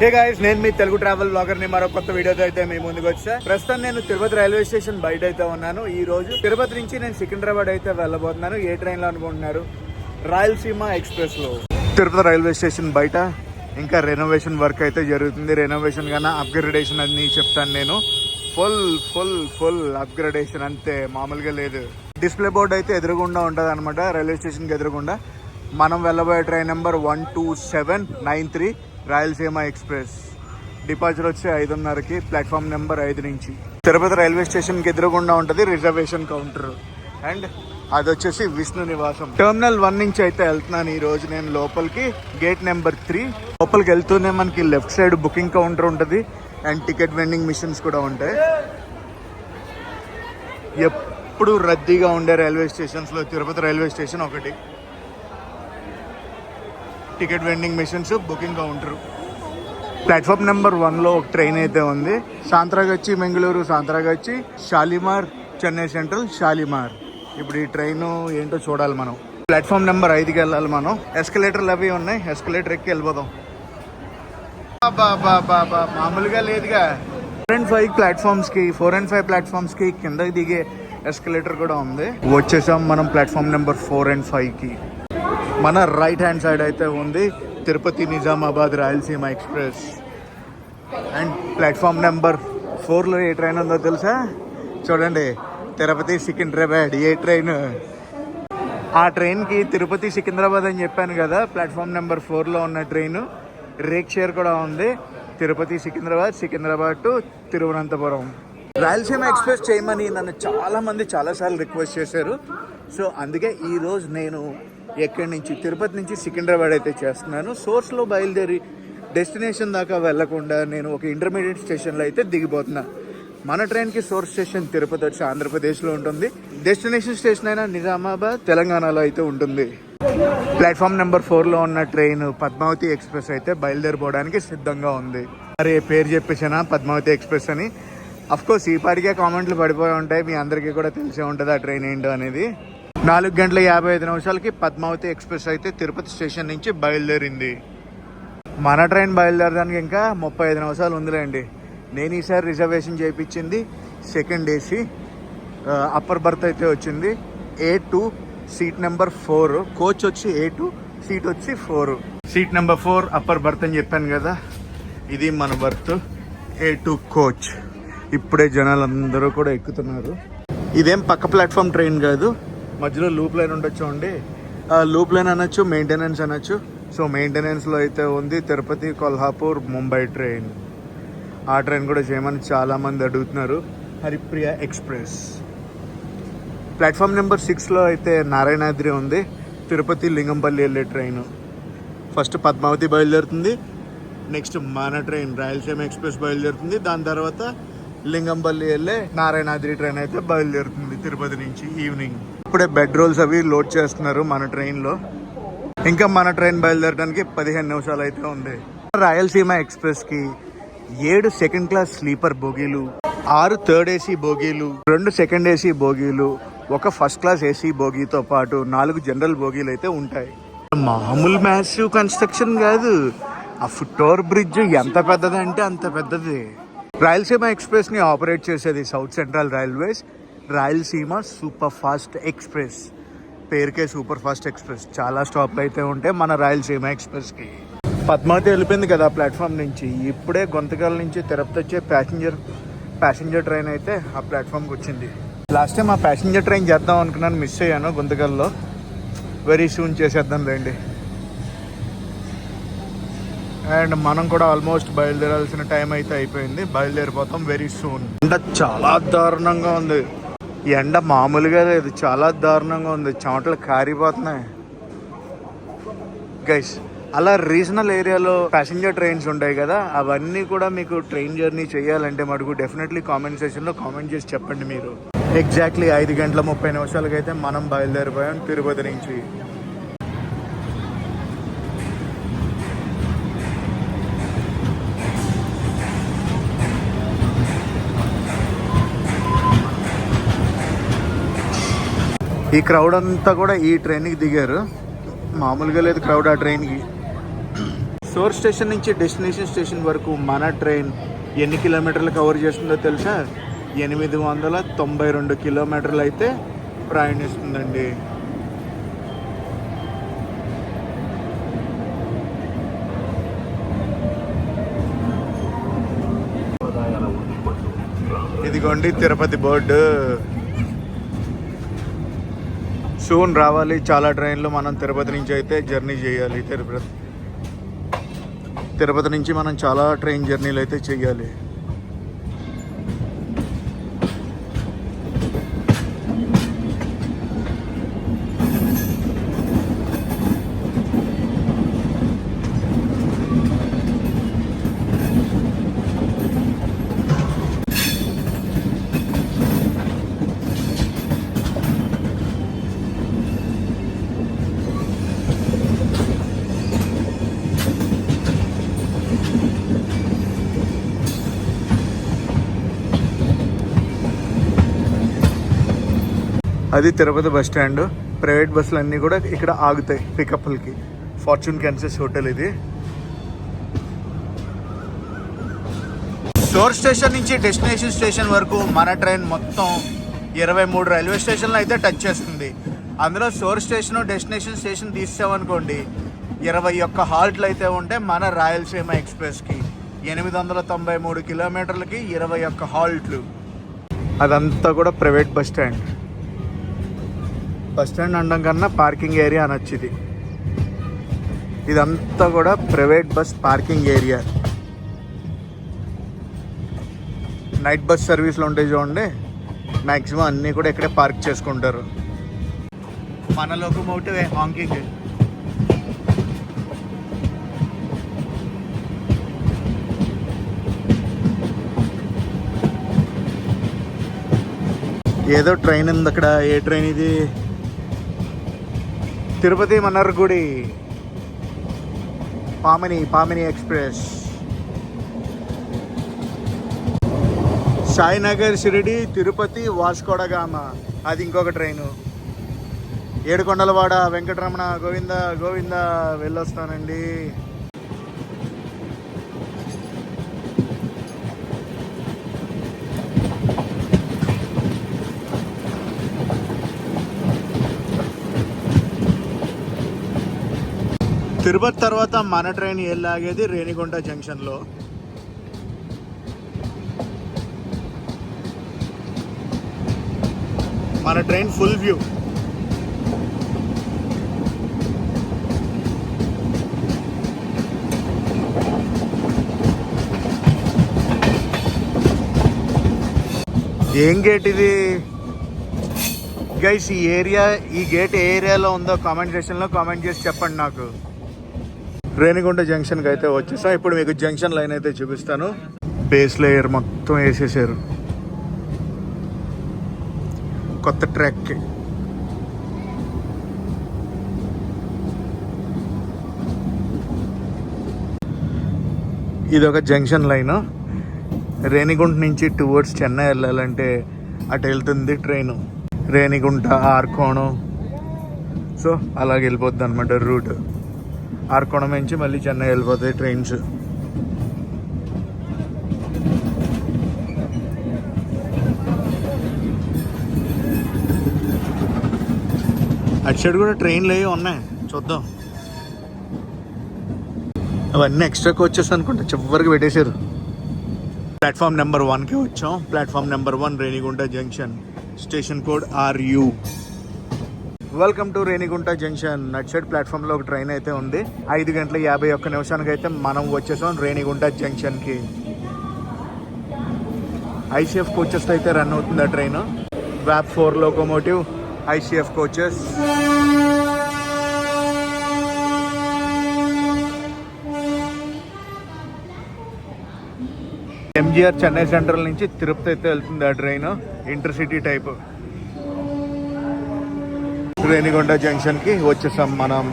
Hey guys, నేను మీ Telugu travel blogger ని మరో కొత్త వీడియోతో అయితే మీ ముందుకు వచ్చా. ప్రస్తుతం నేను తిరుపతి రైల్వే స్టేషన్ బయట అయితే ఉన్నాను. ఈ రోజు తిరుపతి నుంచి నేను సికింద్రాబాద్ అయితే వెళ్ళబోతున్నాను. ఏ ట్రైన్ లో అనుకుంటున్నారు? రాయలసీమ ఎక్స్ప్రెస్ లో. తిరుపతి రైల్వే స్టేషన్ బయట ఇంకా రెనోవేషన్ వర్క్ అయితే జరుగుతుంది. రెనోవేషన్ కన్నా అప్గ్రేడేషన్ అని చెప్తాను నేను. ఫుల్ ఫుల్ ఫుల్ అప్గ్రేడేషన్, అంతే, మామూలుగా లేదు. డిస్ప్లే బోర్డ్ అయితే ఎదురుగుండా ఉంటుంది అనమాట. రైల్వే స్టేషన్ కి ఎదురుగుండా మనం వెళ్ళబోయే train number 12793 Rayalaseema express. Departure వచ్చి 5:30కి, ప్లాట్ఫామ్ నెంబర్ 5 నుంచి. తిరుపతి రైల్వే స్టేషన్ కి ఎదురుగుండా ఉంటుంది రిజర్వేషన్ కౌంటర్, అండ్ అది వచ్చేసి విష్ణు నివాసం. టెర్మినల్ 1 నుంచి అయితే వెళ్తున్నాను ఈ రోజు నేను లోపలికి. గేట్ నెంబర్ 3 లోపలికి వెళ్తూనే మనకి లెఫ్ట్ సైడ్ బుకింగ్ కౌంటర్ ఉంటుంది అండ్ టికెట్ వెండింగ్ మిషన్స్ కూడా ఉంటాయి. ఎప్పుడు రద్దీగా ఉండే రైల్వే స్టేషన్స్ లో తిరుపతి రైల్వే స్టేషన్ ఒకటి. Ticket vending machines, booking counter. Platform number 1లో ఒక ట్రైన్ అయితే ఉంది. సాంత్రాగచ్చి మెంగళూరు, సాంత్రాగచ్చి, షాలిమార్, చెన్నై సెంట్రల్, షాలిమార్. ఇప్పుడు ఈ ట్రైన్ ఏంటో చూడాలి మనం. ప్లాట్ఫామ్ నెంబర్ 5కి వెళ్ళాలి మనం. ఎస్కలేటర్లు అవి ఉన్నాయి, ఎస్కలేటర్ ఎక్కి వెళ్ళిపోదాం. మామూలుగా లేదుగా. 4 and 5 ప్లాట్ఫామ్స్ కి, 4 and 5 ప్లాట్ఫామ్స్ కి కిందకి దిగే ఎస్కలేటర్ కూడా ఉంది. వచ్చేసాం మనం ప్లాట్ఫామ్ నెంబర్ 4 and 5కి. మన రైట్ హ్యాండ్ సైడ్ అయితే ఉంది Tirupati Nizamabad Rayalaseema express. And platform number 4లో ఏ ట్రైన్ ఉందో తెలుసా? చూడండి, తిరుపతి సికింద్రాబాద్. ఏ ట్రైన్? ఆ ట్రైన్కి తిరుపతి సికింద్రాబాద్ అని చెప్పాను కదా. ప్లాట్ఫామ్ నెంబర్ 4లో ఉన్న ట్రైన్ రేక్ షేర్ కూడా ఉంది. తిరుపతి సికింద్రాబాద్, సికింద్రాబాద్ టు తిరువనంతపురం. రాయలసీమ ఎక్స్ప్రెస్ చేయమని నన్ను చాలామంది చాలాసార్లు రిక్వెస్ట్ చేశారు. సో అందుకే ఈరోజు నేను ఎక్కడి నుంచి, తిరుపతి నుంచి సికింద్రాబాద్ అయితే చేస్తున్నాను. సోర్స్లో బయలుదేరి డెస్టినేషన్ దాకా వెళ్లకుండా నేను ఒక ఇంటర్మీడియట్ స్టేషన్లో అయితే దిగిపోతున్నా. మన ట్రైన్కి సోర్స్ స్టేషన్ తిరుపతి వచ్చి ఆంధ్రప్రదేశ్లో ఉంటుంది. డెస్టినేషన్ స్టేషన్ అయినా నిజామాబాద్ తెలంగాణలో అయితే ఉంటుంది. ప్లాట్ఫామ్ నెంబర్ 4లో ఉన్న ట్రైన్ పద్మావతి ఎక్స్ప్రెస్ అయితే బయలుదేరిపోవడానికి సిద్ధంగా ఉంది. మరి పేరు చెప్పేసానా, పద్మావతి ఎక్స్ప్రెస్ అని. అఫ్కోర్స్ ఈ పాటికే కామెంట్లు పడిపోయి ఉంటాయి, మీ అందరికీ కూడా తెలిసే ఉంటుంది ఆ ట్రైన్ ఏంటో అనేది. 4:55 పద్మావతి ఎక్స్ప్రెస్ అయితే తిరుపతి స్టేషన్ నుంచి బయలుదేరింది. మన ట్రైన్ బయలుదేరడానికి ఇంకా 35 నిమిషాలు ఉందిలేండి. నేను ఈసారి రిజర్వేషన్ చేయించింది సెకండ్ ఏసీ. అప్పర్ బర్త్ అయితే వచ్చింది. A2 seat number 4. కోచ్ వచ్చి A2, సీట్ వచ్చి 4. సీట్ నెంబర్ 4 అప్పర్ బర్త్ అని చెప్పాను కదా. ఇది మన బర్త్, A2 కోచ్. ఇప్పుడే జనాలందరూ కూడా ఎక్కుతున్నారు. ఇదేం పక్క ప్లాట్ఫామ్ ట్రైన్ కాదు, మధ్యలో లూప్ లైన్ ఉండొచ్చు అండి. లూప్ లైన్ అనొచ్చు, మెయింటెనెన్స్ అనొచ్చు. సో మెయింటెనెన్స్లో అయితే ఉంది తిరుపతి కొల్హాపూర్ ముంబై ట్రైన్. ఆ ట్రైన్ కూడా చేయమని చాలామంది అడుగుతున్నారు. హరిప్రియ ఎక్స్ప్రెస్. ప్లాట్ఫామ్ నెంబర్ 6లో అయితే నారాయణాద్రి ఉంది, తిరుపతి లింగంపల్లి వెళ్ళే ట్రైన్. ఫస్ట్ పద్మావతి బయలుదేరుతుంది, నెక్స్ట్ మన ట్రైన్ రాయలసీమ ఎక్స్ప్రెస్ బయలుదేరుతుంది. దాని తర్వాత లింగంపల్లి వెళ్ళే నారాయణాద్రి ట్రైన్ అయితే బయలుదేరుతుంది తిరుపతి నుంచి ఈవినింగ్. ఇప్పుడే బెడ్ రోల్స్ అవి లోడ్ చేస్తున్నారు మన ట్రైన్లో. ఇంకా మన ట్రైన్ బయలుదేరడానికి 15 నిమిషాలు అయితే ఉంది. రాయలసీమ ఎక్స్ప్రెస్కి 7 సెకండ్ క్లాస్ స్లీపర్ బోగీలు, 6 థర్డ్ ఏసీ బోగీలు, 2 సెకండ్ ఏసీ బోగీలు, 1 ఫస్ట్ క్లాస్ ఏసీ బోగీతో పాటు 4 జనరల్ బోగీలు అయితే ఉంటాయి. మామూలు మ్యాసివ్ కన్స్ట్రక్షన్ కాదు. ఆ ఫుట్ ఓవర్ బ్రిడ్జ్ ఎంత పెద్దదంటే అంత పెద్దది. రాయలసీమ ఎక్స్ప్రెస్ని ఆపరేట్ చేసేది south central railways Rayalaseema super fast express. పేరుకే సూపర్ ఫాస్ట్ ఎక్స్ప్రెస్. చాలా స్టాప్లు అయితే ఉంటాయి మన రాయలసీమ ఎక్స్ప్రెస్కి. పద్మావతి వెళ్ళిపోయింది కదా ప్లాట్ఫామ్ నుంచి. ఇప్పుడే గొంతకల్ నుంచి తిరుపతి వచ్చే ప్యాసింజర్ ట్రైన్ అయితే ఆ ప్లాట్ఫామ్కి వచ్చింది. లాస్ట్ టైం ఆ ప్యాసింజర్ ట్రైన్ చేద్దాం అనుకున్నాను, మిస్ అయ్యాను గొంతకల్లో. వెరీ సూన్ చేసేద్దాం రండి. అండ్ మనం కూడా ఆల్మోస్ట్ బయలుదేరాల్సిన టైం అయితే అయిపోయింది. బయలుదేరిపోతాం వెరీ సూన్. ఎండ చాలా దారుణంగా ఉంది. ఎండ మామూలుగా లేదు, చాలా దారుణంగా ఉంది. చెమటలు కారిపోతున్నాయి గైస్. అలా రీజనల్ ఏరియాలో ప్యాసింజర్ ట్రైన్స్ ఉంటాయి కదా, అవన్నీ కూడా మీకు ట్రైన్ జర్నీ చేయాలంటే మటుకు డెఫినెట్లీ కామెంట్ సెక్షన్లో కామెంట్ చేసి చెప్పండి మీరు. ఎగ్జాక్ట్లీ 5:30 అయితే మనం బయలుదేరిపోయాం తిరుపతి నుంచి. ఈ క్రౌడ్ అంతా కూడా ఈ ట్రైన్కి దిగారు. మామూలుగా లేదు క్రౌడ్ ఆ ట్రైన్కి. సోర్స్ స్టేషన్ నుంచి డెస్టినేషన్ స్టేషన్ వరకు మన ట్రైన్ ఎన్ని కిలోమీటర్లు కవర్ చేస్తుందో తెలుసా? 892 కిలోమీటర్లు అయితే ప్రయాణిస్తుందండి. ఇదిగోండి తిరుపతి బోర్డు. సూన్ రావాలి చాలా ట్రైన్లు. మనం తిరుపతి నుంచి అయితే జర్నీ చేయాలి. తిరుపతి నుంచి మనం చాలా ట్రైన్ జర్నీలు అయితే చేయాలి. అది తిరుపతి బస్ స్టాండ్. ప్రైవేట్ బస్సులు అన్నీ కూడా ఇక్కడ ఆగుతాయి పికప్లకి. ఫార్చ్యూన్ క్యాన్సెస్ హోటల్ ఇది. సోర్స్ స్టేషన్ నుంచి డెస్టినేషన్ స్టేషన్ వరకు మన ట్రైన్ మొత్తం 23 రైల్వే స్టేషన్లు అయితే టచ్ చేస్తుంది. అందులో సోర్స్ స్టేషన్ డెస్టినేషన్ స్టేషన్ తీసామనుకోండి 21 హాల్ట్లు అయితే ఉంటాయి మన రాయలసీమ ఎక్స్ప్రెస్కి. 893 కిలోమీటర్లకి 21 హాల్ట్లు. అదంతా కూడా private bus stand. Bus stand అనడం కన్నా పార్కింగ్ ఏరియా అనొచ్చు ఇది. ఇదంతా కూడా private bus parking area. Night bus సర్వీస్లు ఉంటాయి చూడండి, మ్యాక్సిమం అన్నీ కూడా ఇక్కడే పార్క్ చేసుకుంటారు. మన లోకోమోటివ్ హాంకింగ్. ఏదో ట్రైన్ ఉంది అక్కడ. ఏ ట్రైన్ ఇది? తిరుపతి మన్నర్గుడి పామిని ఎక్స్ప్రెస్. సాయినగర్ షిరిడి తిరుపతి వాస్కోడగామ అది ఇంకొక ట్రైను. ఏడుకొండలవాడ వెంకటరమణ గోవింద గోవింద వెళ్ళొస్తానండి. తిరుపతి తర్వాత మన ట్రైన్ ఆగేది రేణిగుంట జంక్షన్లో. మన ట్రైన్ ఫుల్ వ్యూ. ఏం గేట్ ఇది గైస్? ఈ గేట్ ఏ ఏరియాలో ఉందో కామెంట్ సెక్షన్లో కామెంట్ చేసి చెప్పండి నాకు. రేణిగుంట జంక్షన్కి అయితే వచ్చేసాం. ఇప్పుడు మీకు జంక్షన్ లైన్ అయితే చూపిస్తాను. బేస్ లేయర్ మొత్తం వేసేసారు కొత్త ట్రాక్కి. ఇది ఒక జంక్షన్ లైన్. రేణిగుంట నుంచి టువర్డ్స్ చెన్నై వెళ్ళాలంటే అటు వెళ్తుంది ట్రైను. రేణిగుంట ఆర్కోణం, సో అలాగే వెళ్ళిపోద్ది అనమాట రూట్. ఆర్కోణం నుంచి మళ్ళీ చెన్నై వెళ్ళిపోతాయి ట్రైన్స్. అటు సైడ్ కూడా ట్రైన్లు అవి ఉన్నాయి, చూద్దాం. అవన్నీ ఎక్స్ట్రా కోచెస్ అనుకుంటా, చివరికి పెట్టేశారు. ప్లాట్ఫామ్ నెంబర్ 1కి వచ్చాం. Platform number 1 Renigunta junction. Station code RU. Welcome to Renigunta junction. అటు సైడ్ ప్లాట్ఫామ్లో ఒక ట్రైన్ అయితే ఉంది. 5:51 అయితే మనం వచ్చేసాం రేణిగుంట జంక్షన్కి. ICF కోచెస్ అయితే రన్ అవుతుంది ఆ train. VAP 4 locomotive ICF coaches. MGR Chennai central నుంచి తిరుపతి అయితే వెళ్తుంది ఆ ట్రైన్, ఇంటర్సిటీ టైప్. రేణిగుంట జంక్షన్కి వచ్చేసాం మనం.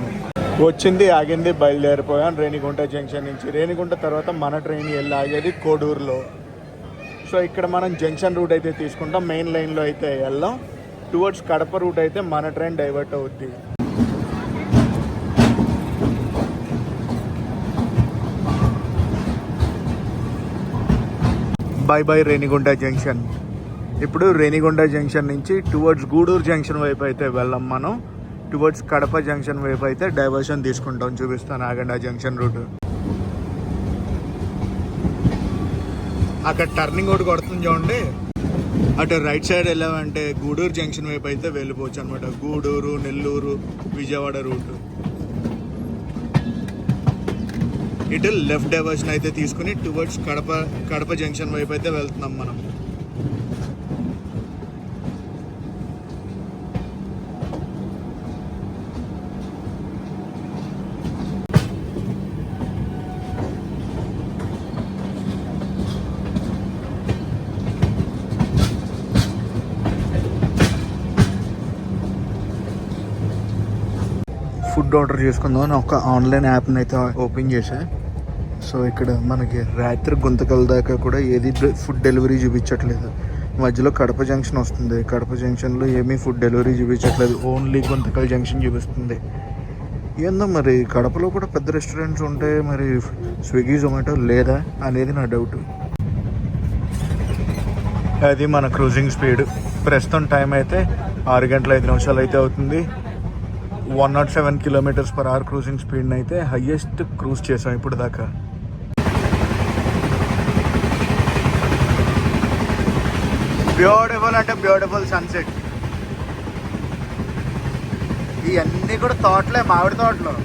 వచ్చింది, ఆగింది, బయలుదేరిపోయాం రేణిగుంట జంక్షన్ నుంచి. రేణిగుంట తర్వాత మన ట్రైన్ ఆగేది కోడూరులో. సో ఇక్కడ మనం జంక్షన్ రూట్ అయితే తీసుకుంటాం. మెయిన్ లైన్లో అయితే వెళ్దాం. టువర్డ్స్ కడప రూట్ అయితే మన ట్రైన్ డైవర్ట్ అవుద్ది. By by Renigunta junction. ఇప్పుడు రేణిగుంట జంక్షన్ నుంచి టువర్డ్స్ గూడూరు జంక్షన్ వైపు అయితే వెళ్ళాం మనం. టువర్డ్స్ కడప జంక్షన్ వైపు అయితే డైవర్షన్ తీసుకుంటాం. చూపిస్తాను ఆగండి ఆ జంక్షన్ రూట్. అక్కడ టర్నింగ్ ఒకటి కొడుతుంది చూడండి. అటు రైట్ సైడ్ వెళ్ళామంటే గూడూరు జంక్షన్ వైపు అయితే వెళ్ళిపోవచ్చు అనమాట. గూడూరు, నెల్లూరు, విజయవాడ రూట్. ఇటు లెఫ్ట్ డైవర్షన్ అయితే తీసుకుని టువర్డ్స్ కడప జంక్షన్ వైపు అయితే వెళ్తున్నాం మనం. ఫుడ్ ఆర్డర్ చేసుకుందాం అని ఒక ఆన్లైన్ యాప్ని అయితే ఓపెన్ చేశా. సో ఇక్కడ మనకి రాత్రి గుంతకల్ దాకా కూడా ఏది ఫుడ్ డెలివరీ చూపించట్లేదు. మధ్యలో కడప జంక్షన్ వస్తుంది. కడప జంక్షన్లో ఏమీ ఫుడ్ డెలివరీ చూపించట్లేదు. ఓన్లీ గుంతకల్ జంక్షన్ చూపిస్తుంది. ఏందో మరి కడపలో కూడా పెద్ద రెస్టారెంట్స్ ఉంటాయి, మరి స్విగ్గీ జొమాటో లేదా అనేది నా డౌట్. అది మన క్రూజింగ్ స్పీడ్. ప్రస్తుతం టైం అయితే 6 గంటల 5 నిమిషాలు అయితే అవుతుంది. 107 km/h క్రూజింగ్ స్పీడ్ని అయితే హయ్యెస్ట్ క్రూజ్ చేసాం ఇప్పుడు దాకా. బ్యూటిఫుల్ అంటే బ్యూటిఫుల్ సన్సెట్. ఇవన్నీ కూడా తోటలే, మామిడి తోటలు.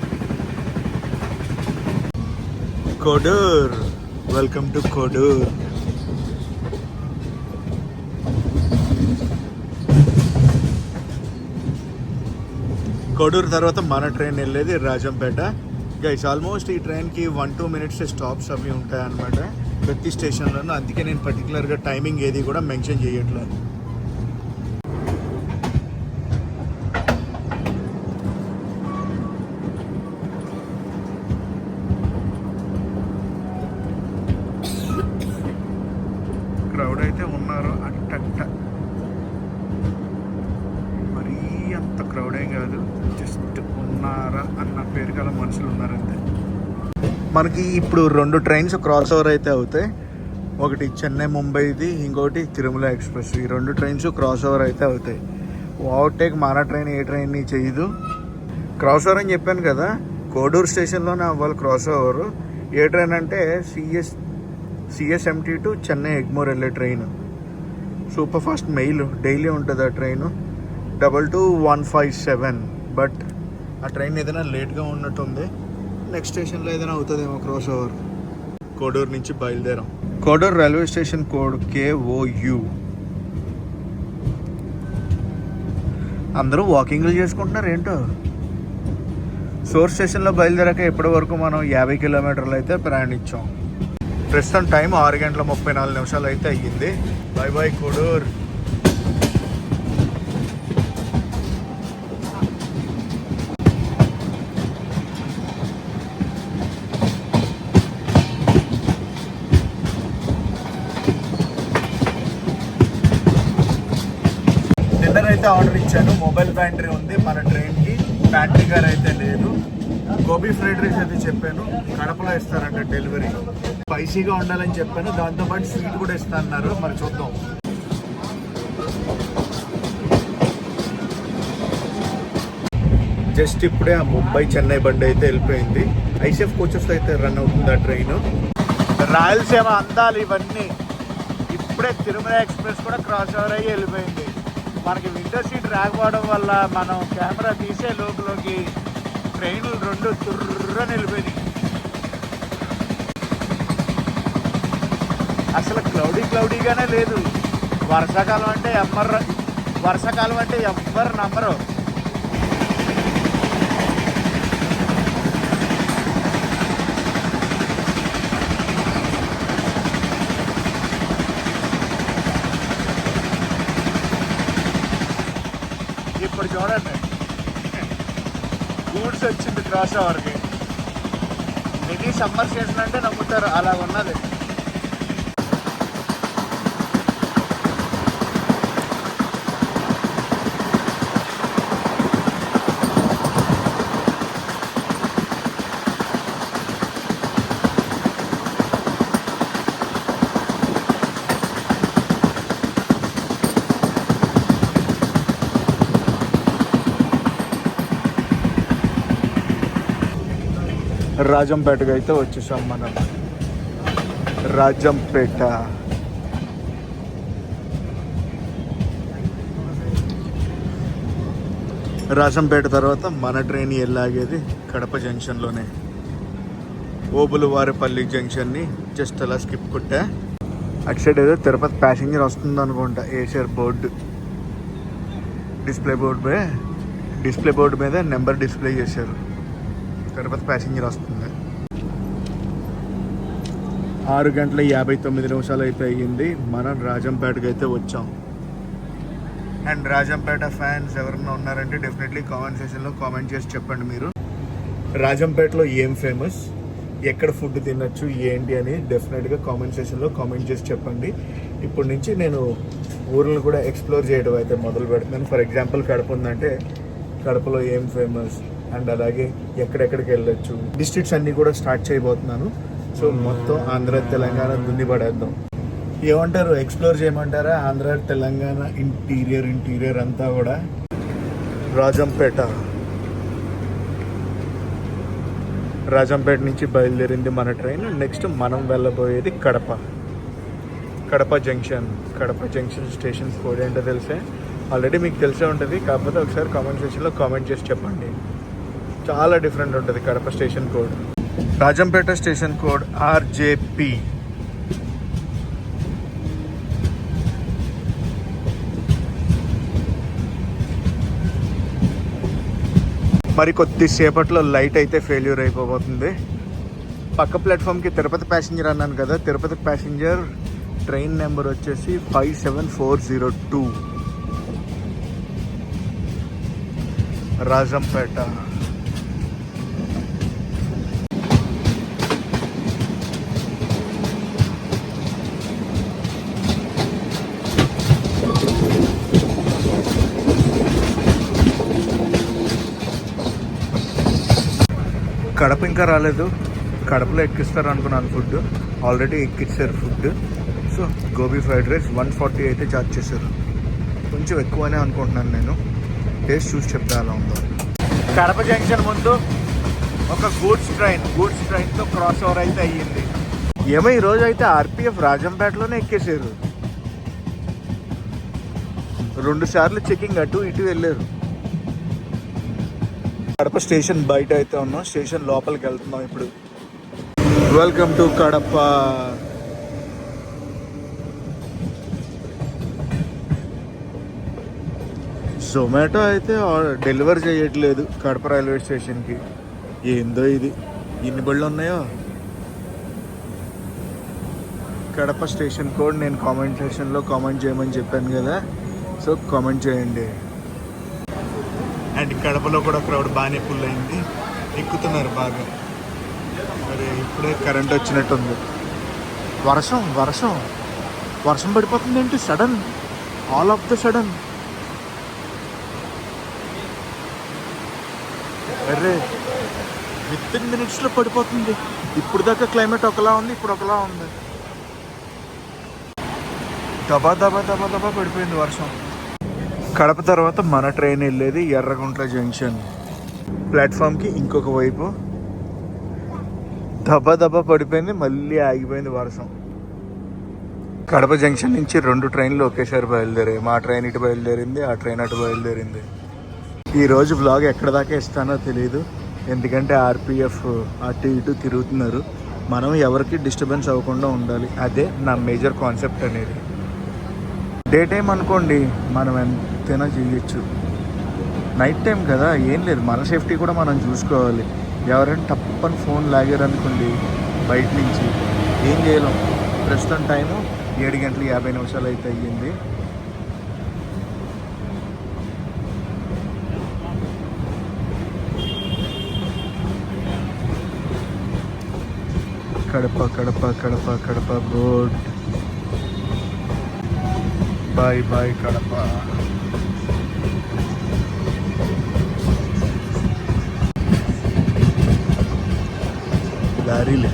Kodur, welcome to Kodur. కోడూరు తర్వాత మన ట్రైన్ వెళ్ళేది రాజంపేట. గైస్ ఆల్మోస్ట్ ఈ ట్రైన్కి 1-2 minutes స్టాప్స్ అవి ఉంటాయి అన్నమాట ప్రతి స్టేషన్లోనూ. అందుకే నేను పర్టికులర్గా టైమింగ్ ఏది కూడా మెన్షన్ చేయట్లేదు. క్రౌడ్ అయితే ఉన్నారు అట్టట్ట. మరీ అంత క్రౌడ్ ఏం కాదు, జస్ట్ ఉన్నారా అన్న పేరు గల మనుషులు ఉన్నారంతే. మనకి ఇప్పుడు 2 ట్రైన్స్ క్రాస్ ఓవర్ అయితే అవుతాయి. ఒకటి చెన్నై ముంబైది, ఇంకోటి తిరుమల ఎక్స్ప్రెస్. ఈ 2 ట్రైన్స్ క్రాస్ ఓవర్ అయితే అవుతాయి. ఓవర్టేక్ మన ట్రైన్ ఏ ట్రైన్ని చేయదు. క్రాస్ ఓవర్ అని చెప్పాను కదా, కోడూరు స్టేషన్లోనే అవ్వాలి క్రాస్ ఓవర్. ఏ ట్రైన్ అంటే CSMT టు చెన్నై ఎగ్మోర్ వెళ్ళే train. Super fast mail daily ఉంటుంది ఆ ట్రైన్. 22157. బట్ ఆ ట్రైన్ ఏదైనా లేట్గా ఉన్నట్టుంది. నెక్స్ట్ స్టేషన్లో ఏదైనా అవుతుందేమో క్రాస్ ఓవర్. కోడూరు నుంచి బయలుదేరాం. Koduru railway station code KOU. అందరూ వాకింగ్లు చేసుకుంటున్నారు ఏంటో. సోర్స్ స్టేషన్లో బయలుదేరాక ఇప్పటి వరకు మనం 50 కిలోమీటర్లు అయితే ప్రయాణించాం. ప్రస్తుతం టైం 6 గంటల 34 నిమిషాలు అయితే అయ్యింది. By by Koduru. డిన్నర్ అయితే ఆర్డర్ ఇచ్చాను. మొబైల్ బ్యాటరీ ఉంది మన ట్రైన్కి, బ్యాటరీ కార్ అయితే లేదు. గోబీ ఫ్రైడ్ రైస్ అయితే చెప్పాను, కడపలో ఇస్తారంట డెలివరీ. స్పైసీగా ఉండాలని చెప్పాను, దాంతోపాటు స్వీట్ కూడా ఇస్తారన్నారు. మరి చూద్దాం. జస్ట్ ఇప్పుడే ఆ ముంబై చెన్నై బండి అయితే వెళ్ళిపోయింది. ICF కోచెస్ అయితే రన్ అవుతుంది ఆ ట్రైన్. రాయలసీమ అందాలు ఇవన్నీ. ఇప్పుడే తిరుమల ఎక్స్ప్రెస్ కూడా క్రాస్ ఓవర్ అయ్యి వెళ్ళిపోయింది. మనకి విండో సీట్ రాకపోవడం వల్ల మనం కెమెరా తీసే లోపలికి ట్రైన్లు 2 తుర్రని వెళ్ళిపోయినాయి. అసలు క్లౌడీగానే లేదు. వర్షాకాలం అంటే ఎవ్వరు నమ్మరు. ఇప్పుడు చూడండి, గూడ్స్ వచ్చింది క్రాస్ ఓవర్కి. మినీ సమ్మర్ స్టేషన్ అంటే నమ్ముతారు, అలా ఉన్నది. రాజంపేటకు అయితే వచ్చేసాం మనం. రాజంపేట రాజంపేట తర్వాత మన ట్రైన్ వెళ్ళాగేది కడప జంక్షన్లోనే. ఓబులవారిపల్లి జంక్షన్ని జస్ట్ అలా స్కిప్ కొట్టా. అటు సైడ్ ఏదో తిరుపతి ప్యాసింజర్ వస్తుంది అనుకుంటా. ఏషియర్ బోర్డు డిస్ప్లే బోర్డు మీద నెంబర్ డిస్ప్లే చేశారు. తిరుపతి ప్యాసింజర్ వస్తుంది. 6:59 అయితే అయ్యింది. మనం రాజంపేటకి అయితే వచ్చాం. అండ్ రాజంపేట ఫ్యాన్స్ ఎవరన్నా ఉన్నారంటే డెఫినెట్లీ కామెంట్ సెక్షన్లో కామెంట్ చేసి చెప్పండి. మీరు రాజంపేటలో ఏం ఫేమస్, ఎక్కడ ఫుడ్ తినచ్చు ఏంటి అని డెఫినెట్గా కామెంట్ సెక్షన్లో కామెంట్ చేసి చెప్పండి. ఇప్పటి నుంచి నేను ఊర్లను కూడా ఎక్స్ప్లోర్ చేయడం అయితే మొదలు పెడుతున్నాను. ఫర్ ఎగ్జాంపుల్ కడప ఉందంటే కడపలో ఏం ఫేమస్ అండ్ అలాగే ఎక్కడెక్కడికి వెళ్ళొచ్చు, డిస్ట్రిక్ట్స్ అన్నీ కూడా స్టార్ట్ చేయబోతున్నాను. సో మొత్తం ఆంధ్ర తెలంగాణ దున్ని పడేద్దాం. ఏమంటారు, ఎక్స్ప్లోర్ చేయమంటారా? ఆంధ్ర తెలంగాణ ఇంటీరియర్ అంతా కూడా. రాజంపేట నుంచి బయలుదేరింది మన ట్రైన్. నెక్స్ట్ మనం వెళ్ళబోయేది కడప జంక్షన్ స్టేషన్ కోడ్ ఏంటో తెలిసే ఆల్రెడీ మీకు తెలిసే ఉంటుంది. కాకపోతే ఒకసారి కామెంట్ సెక్షన్లో కామెంట్ చేసి చెప్పండి. చాలా డిఫరెంట్ ఉంటుంది Kadapa station code. Rajampet station code RJP. మరి కొద్దిసేపట్లో లైట్ అయితే ఫెయిల్యూర్ అయిపోతుంది. పక్క ప్లాట్ఫామ్కి తిరుపతి ప్యాసింజర్ అన్నాను కదా, తిరుపతి ప్యాసింజర్ ట్రైన్ నెంబర్ వచ్చేసి 57402 రాజంపేట. కడప ఇంకా రాలేదు. కడపలో ఎక్కిస్తారు అనుకున్నాను ఫుడ్, ఆల్రెడీ ఎక్కిచ్చారు food. So gobi fried rice 140 అయితే ఛార్జ్ చేశారు. కొంచెం ఎక్కువనే అనుకుంటున్నాను నేను. టేస్ట్ చూసి చెప్తా అలా ఉందో. కడప జంక్షన్ ముందు ఒక గూడ్స్ ట్రైన్తో క్రాస్ ఓవర్ అయితే అయ్యింది. ఏమో ఈరోజు అయితే RPF రాజంపేటలోనే ఎక్కేసారు. 2 సార్లు చెకింగ్ అటు ఇటు వెళ్ళారు. కడప స్టేషన్ బయట అయితే ఉన్నాం, స్టేషన్ లోపలికి వెళ్తున్నాం ఇప్పుడు. Welcome to Kadapa. జొమాటో అయితే డెలివర్ చేయట్లేదు కడప రైల్వే స్టేషన్కి. ఏందో ఇది, ఎన్ని బళ్ళు ఉన్నాయో. కడప స్టేషన్ కోడ్ నేను కామెంట్ సెక్షన్లో కామెంట్ చేయమని చెప్పాను కదా, సో కామెంట్ చేయండి. అండ్ కడపలో కూడా క్రౌడ్ బాగానే ఫుల్ అయింది, ఎక్కుతున్నారు బాగా. మరి ఇప్పుడే కరెంట్ వచ్చినట్టుంది. వర్షం పడిపోతుంది ఏంటి sudden, all of the sudden. అరే వితిన్ మినిట్స్లో పడిపోతుంది. ఇప్పుడు దాకా క్లైమేట్ ఒకలా ఉంది, ఇప్పుడు ఒకలా ఉంది. దబా పడిపోయింది వర్షం. కడప తర్వాత మన ట్రైన్ వెళ్ళేది ఎర్రగుంట్ల జంక్షన్. ప్లాట్ఫామ్కి ఇంకొక వైపు దబా పడిపోయింది, మళ్ళీ ఆగిపోయింది వర్షం. కడప జంక్షన్ నుంచి 2 ట్రైన్లు ఒకేసారి బయలుదేరాయి. మా ట్రైన్ ఇటు బయలుదేరింది, ఆ ట్రైన్ అటు బయలుదేరింది. ఈరోజు వ్లాగ్ ఎక్కడ దాకా ఇస్తానో తెలియదు, ఎందుకంటే RPF అటు ఇటు తిరుగుతున్నారు. మనం ఎవరికి డిస్టర్బెన్స్ అవ్వకుండా ఉండాలి, అదే నా మేజర్ కాన్సెప్ట్ అనేది. డే టైం అనుకోండి మనం ఎంతైనా చేయొచ్చు, నైట్ టైం కదా ఏం లేదు, మన సేఫ్టీ కూడా మనం చూసుకోవాలి. ఎవరైనా తప్పని ఫోన్ లాగారు అనుకోండి బయట నుంచి, ఏం చేయలేం. ప్రస్తుతం టైము 7:50 అయితే అయ్యింది. కడప బోర్డ్. బాయ్ కడప. లారీలే.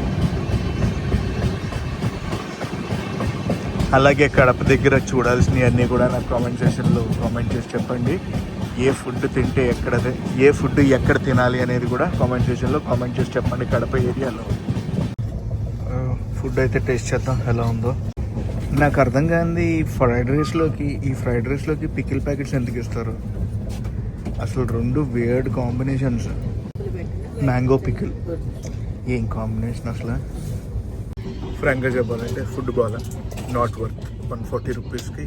అలాగే కడప దగ్గర చూడాల్సినవి అన్నీ కూడా నాకు కామెంట్ సెక్షన్లో కామెంట్ చేసి చెప్పండి. ఏ ఫుడ్ తింటే ఏ ఫుడ్ ఎక్కడ తినాలి అనేది కూడా కామెంట్ సెక్షన్లో కామెంట్ చేసి చెప్పండి. కడప ఏరియాలో ఫుడ్ అయితే టేస్ట్ చేద్దాం ఎలా ఉందో. నాకు అర్థం కాంది ఈ ఫ్రైడ్ రైస్లోకి పికిల్ ప్యాకెట్స్ ఎందుకు ఇస్తారు అసలు? రెండు వేర్డ్ కాంబినేషన్స్. మ్యాంగో పికిల్ ఏం కాంబినేషన్ అసలు. ఫ్రాంక్గా చెప్పాలంటే ఫుడ్ బాగా నాట్ వర్త్. 140 రూపీస్కి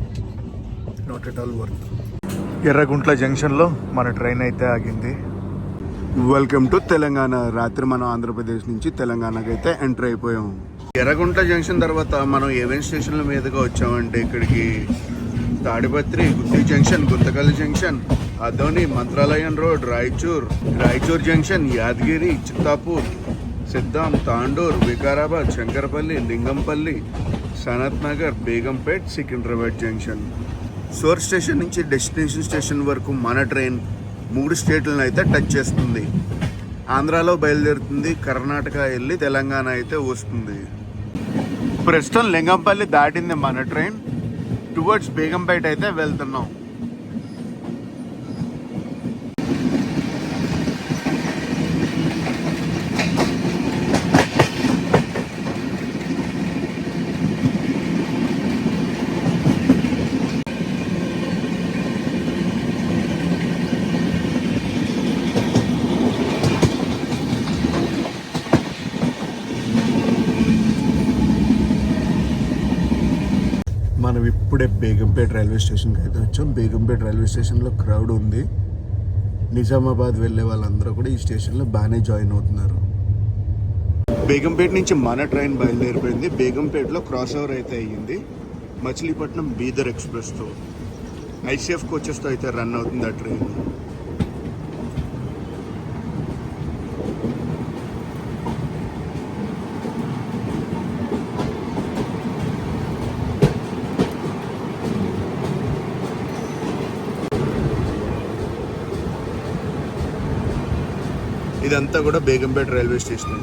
not at all worth. Erraguntla జంక్షన్లో మన ట్రైన్ అయితే ఆగింది. Welcome to Telangana. రాత్రి మనం ఆంధ్రప్రదేశ్ నుంచి తెలంగాణకి అయితే ఎంటర్ అయిపోయాం. ఎర్రగుంట్ల జంక్షన్ తర్వాత మనం ఏవెన్ స్టేషన్ల మీదుగా వచ్చామంటే ఇక్కడికి Tadipatri, Gutti junction, Guntakal junction, Adoni, Mantralayam road, Raichur junction, Yadagiri, Chittapur, Siddam, Tandur, Vikarabad, Shankarpalli, Lingampalli, Sanath Nagar, Begumpet, Secunderabad junction. Source station నుంచి డెస్టినేషన్ స్టేషన్ వరకు మన ట్రైన్ 3 స్టేట్లను అయితే టచ్ చేస్తుంది. ఆంధ్రాలో బయలుదేరుతుంది, కర్ణాటక వెళ్ళి తెలంగాణ అయితే వస్తుంది. ప్రస్తుతం లింగంపల్లి దాటింది మన ట్రైన్. టువర్డ్స్ బేగంపేట అయితే వెళ్తున్నాం. మనం ఇప్పుడే బేగంపేట రైల్వే స్టేషన్కి అయితే వచ్చాం. బేగంపేట రైల్వే స్టేషన్లో క్రౌడ్ ఉంది. నిజామాబాద్ వెళ్ళే వాళ్ళందరూ కూడా ఈ స్టేషన్లో బాగానే జాయిన్ అవుతున్నారు. బేగంపేట నుంచి మన ట్రైన్ బయలుదేరిపోయింది. బేగంపేటలో క్రాస్ ఓవర్ అయితే అయ్యింది. మచిలీపట్నం బీదర్ ఎక్స్ప్రెస్తో ఐసీఎఫ్ కోచెస్తో అయితే రన్ అవుతుంది ఆ ట్రైన్. ఇదంతా కూడా బేగంపేట రైల్వే స్టేషన్.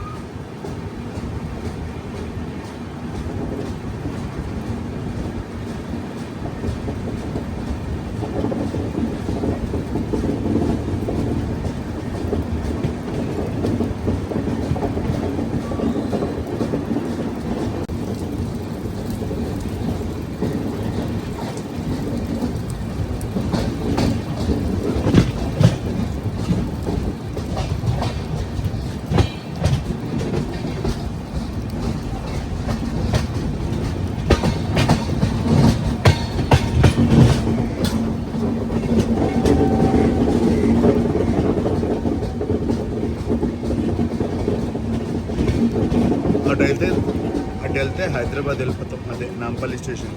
అటు వెళ్తే హైదరాబాద్ వెళ్ళిపోతాం. అదే Nampally station.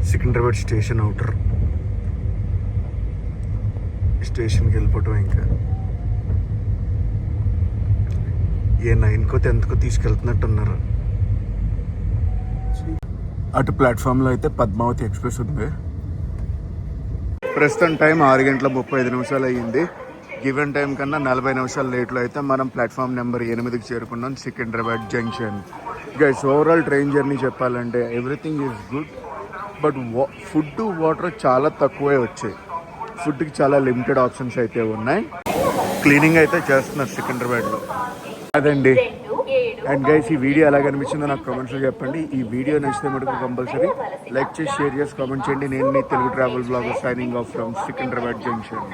Secunderabad station outer. స్టేషన్కి వెళ్ళిపోవటం. ఇంకా ఏ 9కో 10కో తీసుకెళ్తున్నట్టున్నారు. అటు ప్లాట్ఫామ్లో అయితే పద్మావతి ఎక్స్ప్రెస్ ఉంది. ప్రస్తుతం టైం 6:35 అయ్యింది. గివెన్ టైం కన్నా 40 నిమిషాలు లేట్లో అయితే మనం ప్లాట్ఫామ్ నెంబర్ 8కి చేరుకున్నాం, Secunderabad junction. Guys, overall train journey చెప్పాలంటే everything is good. But food, water చాలా తక్కువే వచ్చాయి. ఫుడ్కి చాలా లిమిటెడ్ ఆప్షన్స్ అయితే ఉన్నాయి. క్లీనింగ్ అయితే చేస్తున్నారు సికింద్రాబాద్లో. అదండి. అండ్ గైస్, ఈ వీడియో ఎలా కనిపించిందో నాకు కామెంట్స్లో చెప్పండి. ఈ వీడియో నచ్చితే మటుకు కంపల్సరీ లైక్ చేసి, షేర్ చేసి, కామెంట్ చేయండి. నేను మీ Telugu travel blogger signing off from Secunderabad junction.